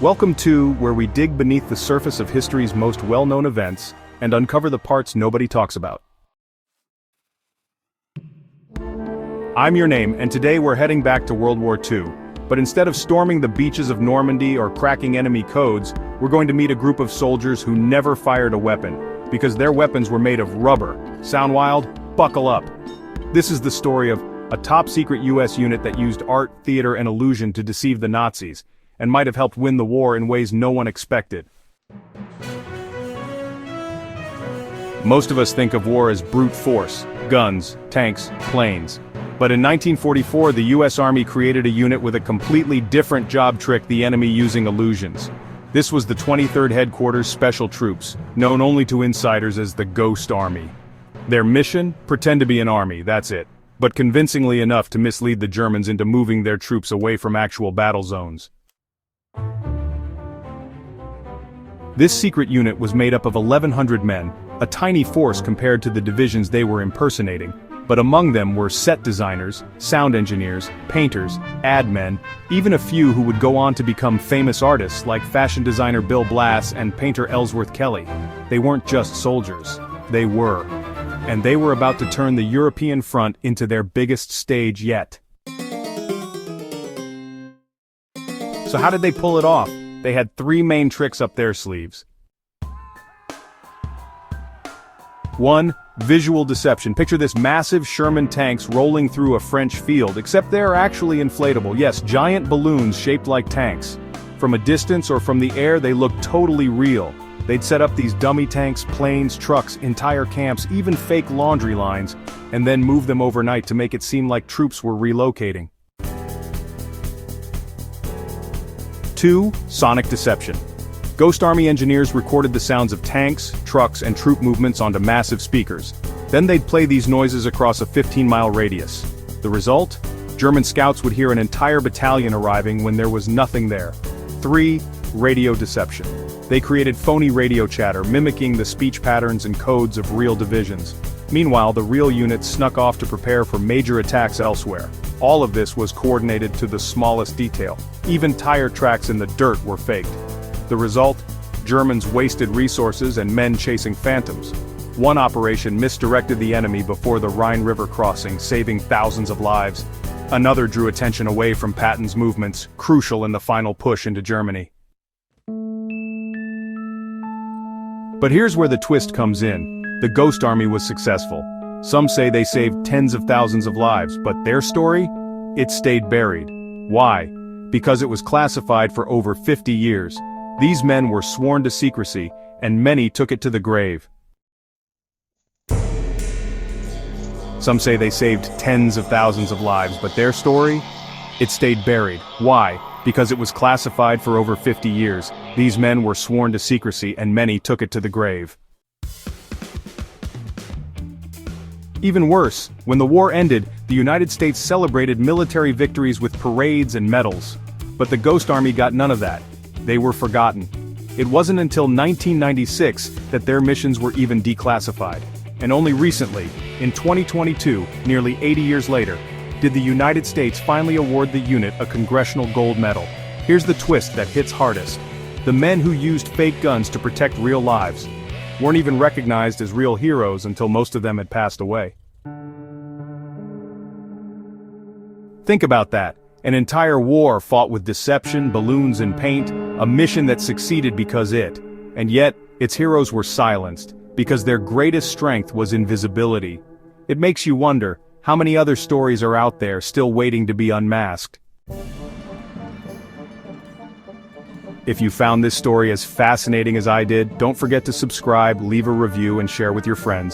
Welcome to where we dig beneath the surface of history's most well-known events and uncover the parts nobody talks about. I'm Your Name, and today we're heading back to World War II. But instead of storming the beaches of Normandy or cracking enemy codes, we're going to meet a group of soldiers who never fired a weapon, because their weapons were made of rubber. Sound wild? Buckle up. This is the story of a top-secret US unit that used art, theater, and illusion to deceive the Nazis, and might have helped win the war in ways no one expected. Most of us think of war as brute force, guns, tanks, planes. But in 1944, the US Army created a unit with a completely different job: trick the enemy using illusions. This was the 23rd Headquarters Special Troops, known only to insiders as the Ghost Army. Their mission? Pretend to be an army, that's it. But convincingly enough to mislead the Germans into moving their troops away from actual battle zones. This secret unit was made up of 1,100 men, a tiny force compared to the divisions they were impersonating. But among them were set designers, sound engineers, painters, ad men, even a few who would go on to become famous artists like fashion designer Bill Blass and painter Ellsworth Kelly. They weren't just soldiers, they were. And they were about to turn the European front into their biggest stage yet. So how did they pull it off? They had three main tricks up their sleeves. 1. Visual deception. Picture this: massive Sherman tanks rolling through a French field, except they're actually inflatable. Yes, giant balloons shaped like tanks. From a distance or from the air, they look totally real. They'd set up these dummy tanks, planes, trucks, entire camps, even fake laundry lines, and then move them overnight to make it seem like troops were relocating. 2. Sonic deception. Ghost Army engineers recorded the sounds of tanks, trucks, and troop movements onto massive speakers. Then they'd play these noises across a 15-mile radius. The result? German scouts would hear an entire battalion arriving when there was nothing there. 3. Radio deception. They created phony radio chatter, mimicking the speech patterns and codes of real divisions. Meanwhile, the real units snuck off to prepare for major attacks elsewhere. All of this was coordinated to the smallest detail. Even tire tracks in the dirt were faked. The result? Germans wasted resources and men chasing phantoms. One operation misdirected the enemy before the Rhine River crossing, saving thousands of lives. Another drew attention away from Patton's movements, crucial in the final push into Germany. But here's where the twist comes in. The Ghost Army was successful. Some say they saved tens of thousands of lives, but their story? It stayed buried. Why? Because it was classified for over 50 years. These men were sworn to secrecy, and many took it to the grave. Some say they saved tens of thousands of lives, but their story? It stayed buried. Why? Because it was classified for over 50 years. These men were sworn to secrecy, and many took it to the grave. Even worse, when the war ended, the United States celebrated military victories with parades and medals. But the Ghost Army got none of that. They were forgotten. It wasn't until 1996 that their missions were even declassified. And only recently, in 2022, nearly 80 years later, did the United States finally award the unit a Congressional Gold Medal. Here's the twist that hits hardest. The men who used fake guns to protect real lives weren't even recognized as real heroes until most of them had passed away. Think about that. An entire war fought with deception, balloons, and paint, a mission that succeeded because and yet, its heroes were silenced, because their greatest strength was invisibility. It makes you wonder, how many other stories are out there still waiting to be unmasked? If you found this story as fascinating as I did, don't forget to subscribe, leave a review, and share with your friends.